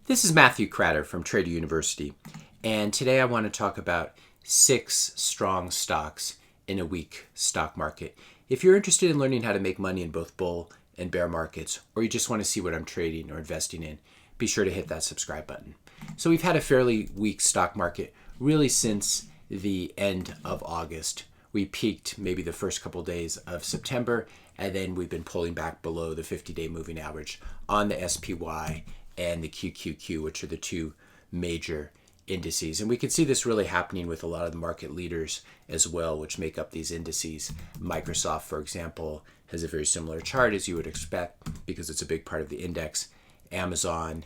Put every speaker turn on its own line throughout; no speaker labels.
This is Matthew Cratter from Trader University, and today I want to talk about 6 strong stocks in a weak stock market. If you're interested in learning how to make money in both bull and bear markets, or you just want to see what I'm trading or investing in, be sure to hit that subscribe button. So we've had a fairly weak stock market really since the end of August. We peaked maybe the first couple days of September, and then we've been pulling back below the 50-day moving average on the SPY and the QQQ, which are the two major indices. And we can see this really happening with a lot of the market leaders as well, which make up these indices. Microsoft, for example, has a very similar chart as you would expect because it's a big part of the index. Amazon,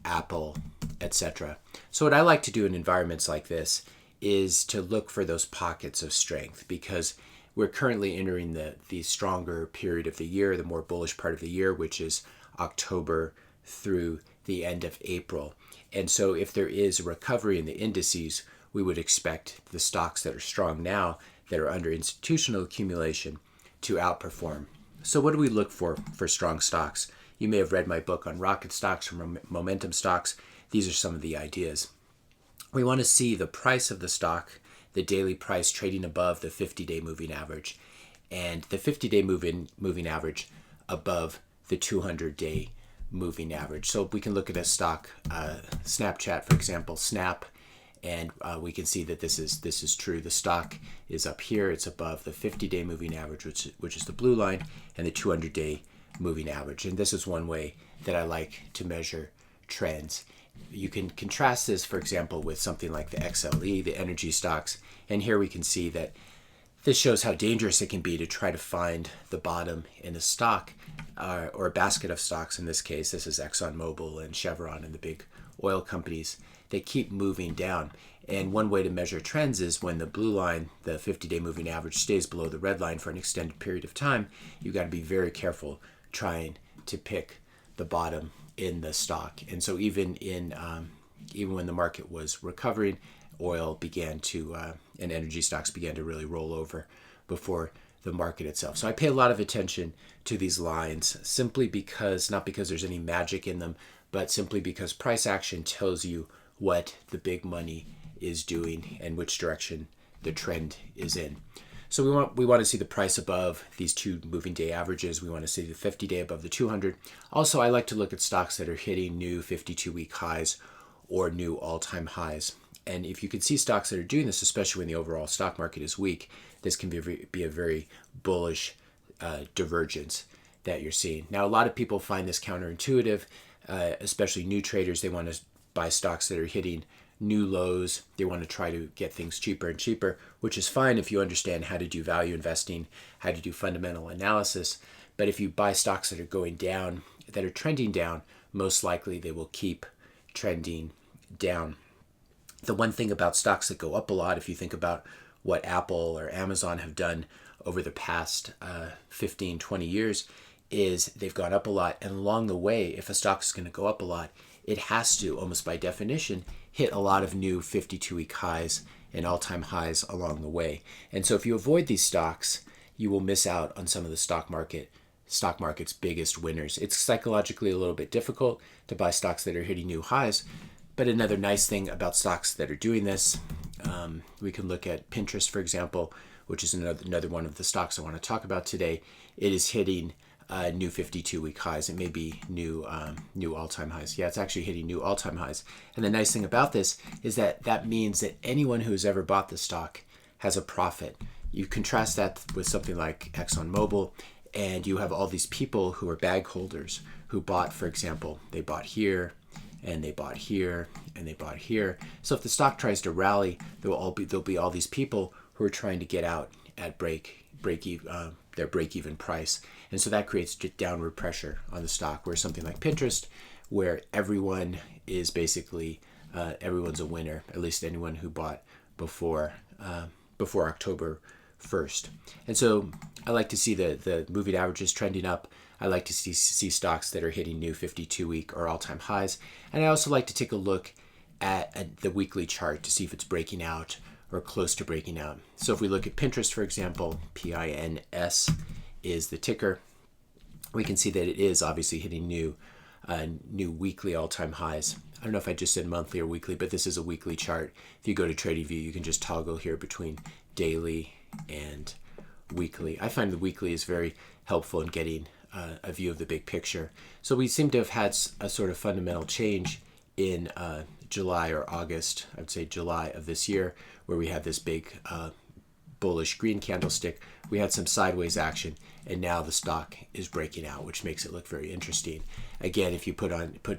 Apple, etc. So what I like to do in environments like this is to look for those pockets of strength, because we're currently entering the stronger period of the year, the more bullish part of the year, which is October through the end of April. And so if there is a recovery in the indices, we would expect the stocks that are strong now, that are under institutional accumulation, to outperform. So what do we look for strong stocks? You may have read my book on rocket stocks or momentum stocks. These are some of the ideas. We want to see the price of the stock, the daily price trading above the 50-day moving average, and the 50-day moving average above the 200-day moving average. So we can look at a stock, Snapchat, for example, Snap, and we can see that this is true. The stock is up here. It's above the 50-day moving average, which is the blue line, and the 200-day moving average. And this is one way that I like to measure trends. You can contrast this, for example, with something like the XLE, the energy stocks, and here we can see that this shows how dangerous it can be to try to find the bottom in a stock or a basket of stocks. In this case, this is ExxonMobil and Chevron and the big oil companies. They keep moving down. And one way to measure trends is when the blue line, the 50-day moving average, stays below the red line for an extended period of time. You've got to be very careful trying to pick the bottom in the stock. And so even when the market was recovering, oil began to and energy stocks began to really roll over before the market itself. So I pay a lot of attention to these lines, simply because, not because there's any magic in them, but simply because price action tells you what the big money is doing and which direction the trend is in. So we want to see the price above these two moving day averages. We want to see the 50-day above the 200. Also, I like to look at stocks that are hitting new 52-week highs or new all-time highs. And if you can see stocks that are doing this, especially when the overall stock market is weak, this can be a very bullish divergence that you're seeing. Now, a lot of people find this counterintuitive, especially new traders. They want to buy stocks that are hitting new lows. They want to try to get things cheaper and cheaper, which is fine if you understand how to do value investing, how to do fundamental analysis. But if you buy stocks that are going down, that are trending down, most likely they will keep trending down. The one thing about stocks that go up a lot, if you think about what Apple or Amazon have done over the past 15, 20 years, is they've gone up a lot. And along the way, if a stock is going to go up a lot, it has to, almost by definition, hit a lot of new 52-week highs and all-time highs along the way. And so if you avoid these stocks, you will miss out on some of the stock market's biggest winners. It's psychologically a little bit difficult to buy stocks that are hitting new highs. But another nice thing about stocks that are doing this, we can look at Pinterest, for example, which is another one of the stocks I want to talk about today. It is hitting new 52-week highs. It may be new all-time highs. Yeah, it's actually hitting new all-time highs. And the nice thing about this is that means that anyone who has ever bought the stock has a profit. You contrast that with something like ExxonMobil, and you have all these people who are bag holders who bought, for example, they bought here, and they bought here, and they bought here. So if the stock tries to rally, there'll be all these people who are trying to get out at their break-even price. And so that creates downward pressure on the stock, where something like Pinterest, where everyone is basically, everyone's a winner, at least anyone who bought before October 1st. And so I like to see the moving averages trending up. I like to see stocks that are hitting new 52-week or all-time highs. And I also like to take a look at the weekly chart to see if it's breaking out or close to breaking out. So if we look at Pinterest, for example, PINS is the ticker. We can see that it is obviously hitting new weekly all-time highs. I don't know if I just said monthly or weekly, but this is a weekly chart. If you go to TradingView, you can just toggle here between daily and weekly. I find the weekly is very helpful in getting a view of the big picture. So we seem to have had a sort of fundamental change in July or August, I would say July of this year, where we had this big bullish green candlestick. We had some sideways action, and now the stock is breaking out, which makes it look very interesting. Again, if you put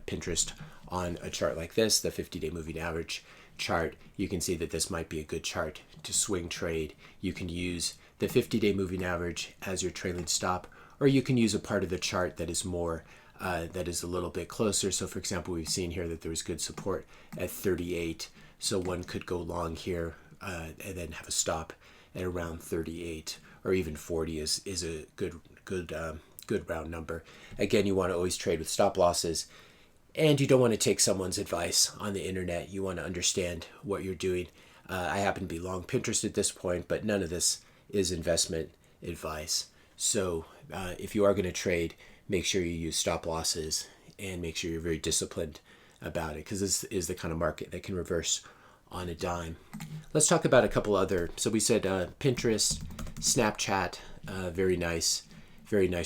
Pinterest on a chart like this, the 50-day moving average chart, you can see that this might be a good chart to swing trade. You can use the 50-day moving average as your trailing stop, or you can use a part of the chart that is more that is a little bit closer. So for example, we've seen here that there was good support at 38, so one could go long here and then have a stop at around 38, or even 40 is a good round number. Again, you want to always trade with stop losses, and you don't want to take someone's advice on the internet. You want to understand what you're doing. I happen to be long Pinterest at this point, but none of this is investment advice. So if you are going to trade, make sure you use stop losses and make sure you're very disciplined about it, because this is the kind of market that can reverse on a dime. Let's talk about a couple other. So we said Pinterest, Snapchat, very nice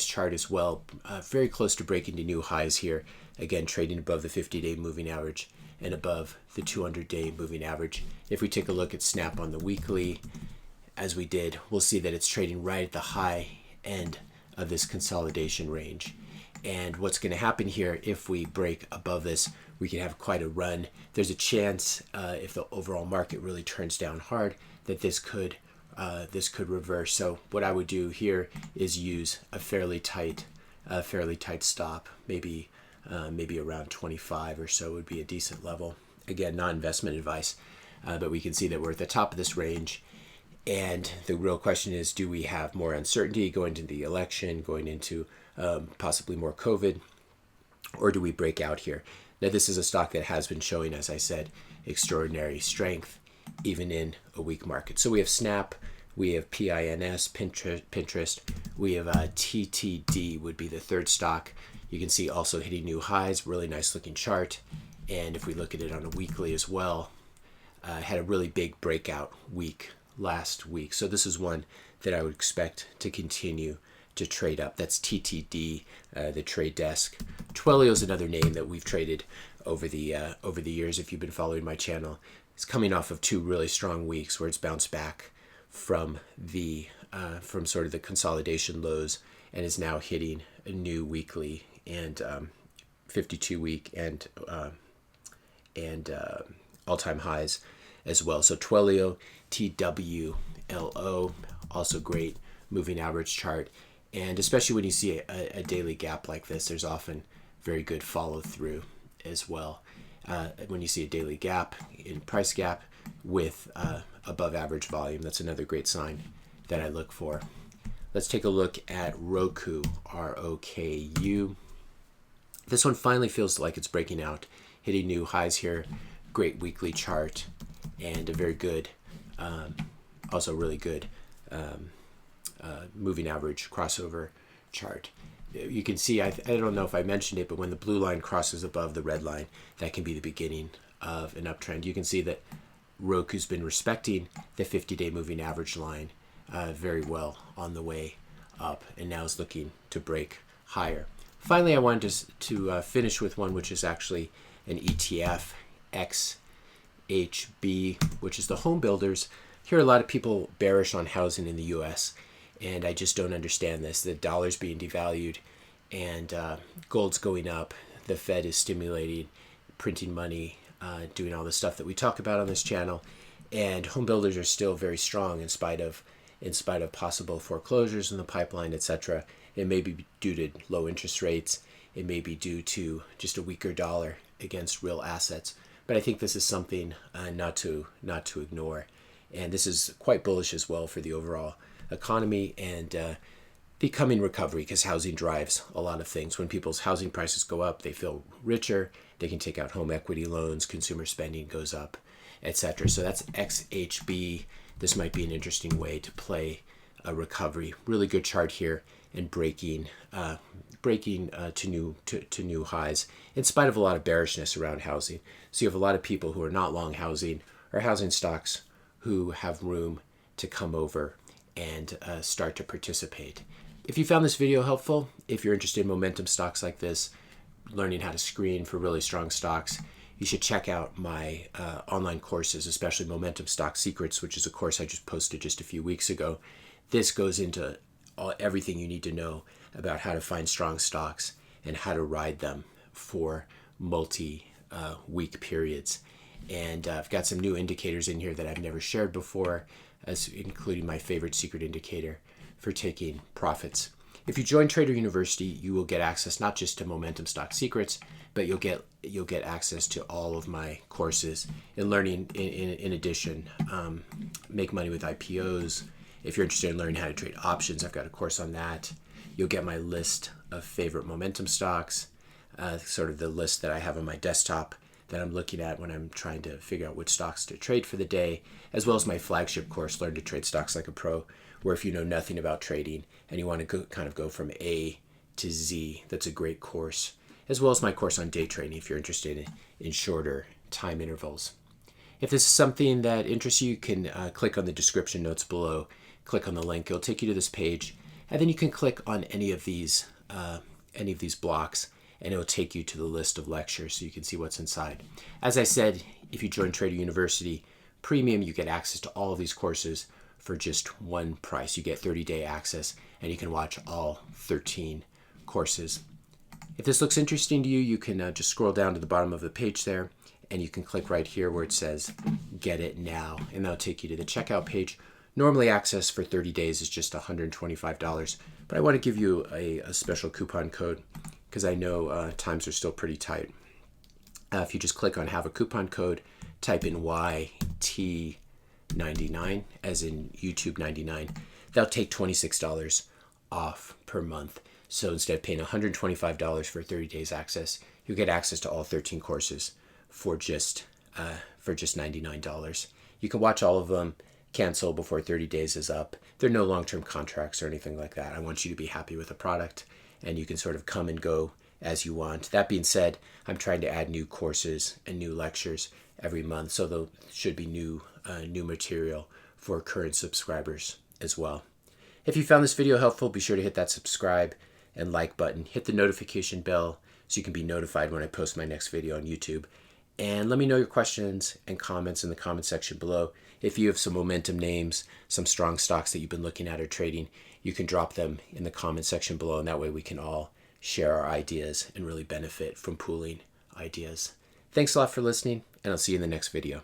chart as well. Very close to breaking to new highs here. Again, trading above the 50-day moving average and above the 200-day moving average. If we take a look at Snap on the weekly, as we did, we'll see that it's trading right at the high end of this consolidation range. And what's going to happen here, if we break above this, we can have quite a run. There's a chance, if the overall market really turns down hard, that this could reverse. So what I would do here is use a fairly tight stop, maybe around 25 or so would be a decent level. Again, not investment advice, but we can see that we're at the top of this range. And the real question is, do we have more uncertainty going into the election, going into possibly more COVID, or do we break out here? Now, this is a stock that has been showing, as I said, extraordinary strength, even in a weak market. So we have Snap, we have PINS, Pinterest, we have TTD would be the third stock. You can see also hitting new highs, really nice looking chart. And if we look at it on a weekly as well, had a really big breakout week last week. So this is one that I would expect to continue to trade up. That's TTD, the trade desk. Twilio is another name that we've traded over the years. If you've been following my channel, it's coming off of two really strong weeks where it's bounced back from sort of the consolidation lows and is now hitting a new weekly and 52-week and all-time highs as well. So Twilio, TWLO, also great moving average chart. And especially when you see a daily gap like this, there's often very good follow through as well. When you see a daily gap in price gap with above average volume, that's another great sign that I look for. Let's take a look at Roku, ROKU. This one finally feels like it's breaking out, hitting new highs here. Great weekly chart and a very good, also really good moving average crossover chart. You can see, I don't know if I mentioned it, but when the blue line crosses above the red line, that can be the beginning of an uptrend. You can see that Roku's been respecting the 50-day moving average line very well on the way up, and now is looking to break higher. Finally, I wanted to finish with one which is actually an ETF, XHB, which is the home builders. Here are a lot of people bearish on housing in the U.S., and I just don't understand this. The dollar's being devalued, and gold's going up. The Fed is stimulating, printing money, doing all the stuff that we talk about on this channel, and home builders are still very strong in spite of possible foreclosures in the pipeline, etc. It may be due to low interest rates. It may be due to just a weaker dollar against real assets. But I think this is something not to ignore. And this is quite bullish as well for the overall economy and the coming recovery, because housing drives a lot of things. When people's housing prices go up, they feel richer. They can take out home equity loans. Consumer spending goes up, etc. So that's XHB. This might be an interesting way to play a recovery. Really good chart here. and breaking to new highs in spite of a lot of bearishness around housing. So you have a lot of people who are not long housing or housing stocks who have room to come over and start to participate. If you found this video helpful, if you're interested in momentum stocks like this, learning how to screen for really strong stocks, you should check out my online courses, especially Momentum Stock Secrets, which is a course I just posted just a few weeks ago. This goes into everything you need to know about how to find strong stocks and how to ride them for multi-week periods. And I've got some new indicators in here that I've never shared before, as including my favorite secret indicator for taking profits. If you join Trader University, you will get access not just to Momentum Stock Secrets, but you'll get access to all of my courses and learning. In addition, make money with IPOs. If you're interested in learning how to trade options, I've got a course on that. You'll get my list of favorite momentum stocks, sort of the list that I have on my desktop that I'm looking at when I'm trying to figure out which stocks to trade for the day, as well as my flagship course, Learn to Trade Stocks Like a Pro, where if you know nothing about trading and you want to go from A to Z, that's a great course, as well as my course on day trading if you're interested in shorter time intervals. If this is something that interests you, you can click on the description notes below, click on the link, it'll take you to this page, and then you can click on any of these blocks, and it will take you to the list of lectures so you can see what's inside. As I said, if you join Trader University Premium, you get access to all of these courses for just one price. You get 30-day access, and you can watch all 13 courses. If this looks interesting to you, you can just scroll down to the bottom of the page there, and you can click right here where it says Get It Now, and that'll take you to the checkout page. Normally access for 30 days is just $125, but I want to give you a special coupon code because I know times are still pretty tight. If you just click on Have a Coupon Code, type in YT99, as in YouTube 99, that'll take $26 off per month. So instead of paying $125 for 30 days access, you'll get access to all 13 courses for just $99. You can watch all of them, cancel before 30 days is up. There are no long-term contracts or anything like that. I want you to be happy with the product, and you can sort of come and go as you want. That being said, I'm trying to add new courses and new lectures every month, so there should be new material for current subscribers as well. If you found this video helpful, be sure to hit that subscribe and like button. Hit the notification bell so you can be notified when I post my next video on YouTube. And let me know your questions and comments in the comment section below. If you have some momentum names, some strong stocks that you've been looking at or trading, you can drop them in the comment section below, and that way we can all share our ideas and really benefit from pooling ideas. Thanks a lot for listening, and I'll see you in the next video.